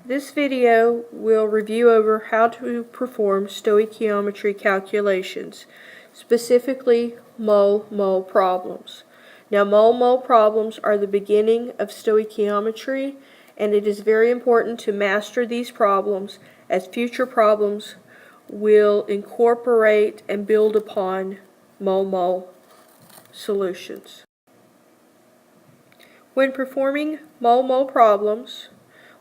This video will review over how to perform stoichiometry calculations, specifically mole-mole problems. Now, mole-mole problems are the beginning of stoichiometry, and it is very important to master these problems, as future problems will incorporate and build upon mole-mole solutions. When performing mole-mole problems,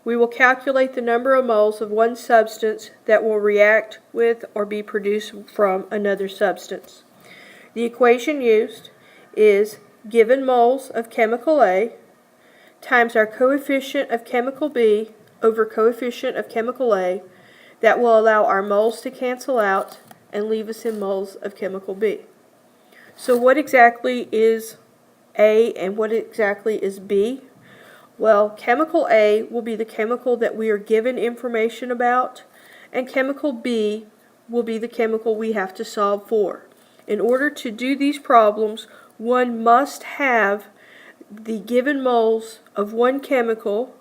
we will calculate the number of moles of one substance that will react with or be produced from another substance. The equation used is given moles of chemical A times our coefficient of chemical B over coefficient of chemical A. That will allow our moles to cancel out and leave us in moles of chemical B. So what exactly is A and what exactly is B? Well, chemical A will be the chemical that we are given information about, and chemical B will be the chemical we have to solve for. In order to do these problems, one must have the given moles of one chemical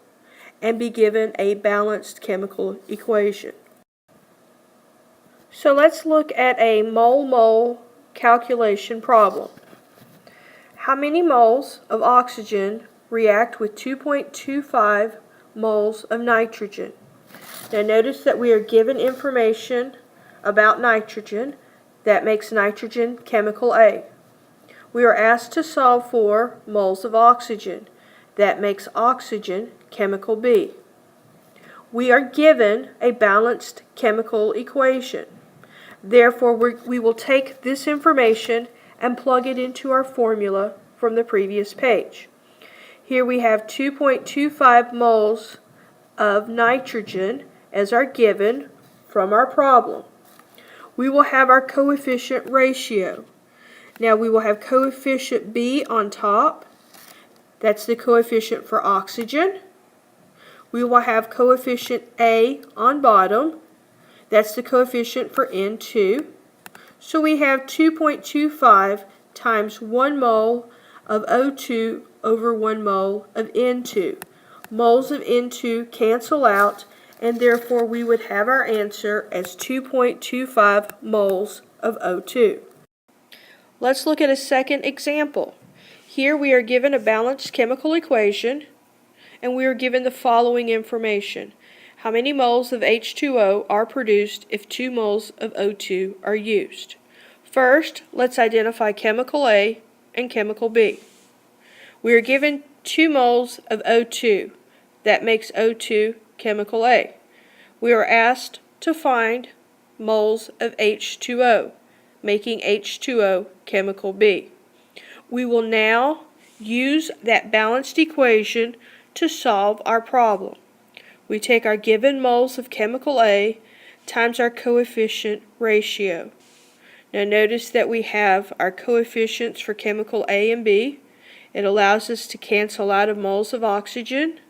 and be given a balanced chemical equation. So let's look at a mole-mole calculation problem. How many moles of oxygen react with 2.25 moles of nitrogen? Now notice that we are given information about nitrogen that makes nitrogen chemical A. We are asked to solve for moles of oxygen that makes oxygen chemical B. We are given a balanced chemical equation. Therefore, we will take this information and plug it into our formula from the previous page. Here we have 2.25 moles of nitrogen as our given from our problem. We will have our coefficient ratio. Now we will have coefficient B on top. That's the coefficient for oxygen. We will have coefficient A on bottom. That's the coefficient for N2. So we have 2.25 times 1 mole of O2 over 1 mole of N2. Moles of N2 cancel out, and therefore we would have our answer as 2.25 moles of O2. Let's look at a second example. Here we are given a balanced chemical equation, and we are given the following information. How many moles of H2O are produced if 2 moles of O2 are used? First, let's identify chemical A and chemical B. We are given 2 moles of O2. That makes O2 chemical A. We are asked to find moles of H2O, making H2O chemical B. We will now use that balanced equation to solve our problem. We take our given moles of chemical A times our coefficient ratio. Now notice that we have our coefficients for chemical A and B. It allows us to cancel out of moles of oxygen.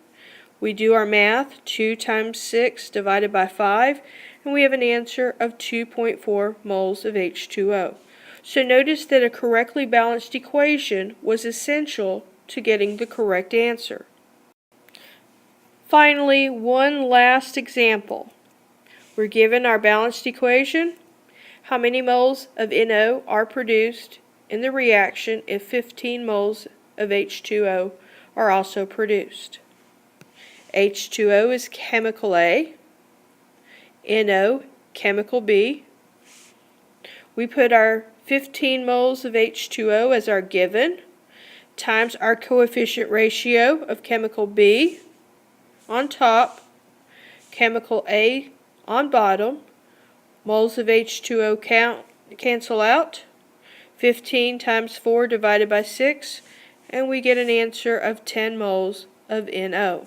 We do our math, 2 times 6 divided by 5, and we have an answer of 2.4 moles of H2O. So notice that a correctly balanced equation was essential to getting the correct answer. Finally, one last example. We're given our balanced equation. How many moles of NO are produced in the reaction if 15 moles of H2O are also produced? H2O is chemical A, NO chemical B. We put our 15 moles of H2O as our given times our coefficient ratio of chemical B on top, chemical A on bottom. Moles of H2O cancel out. 15 times 4 divided by 6, and we get an answer of 10 moles of NO.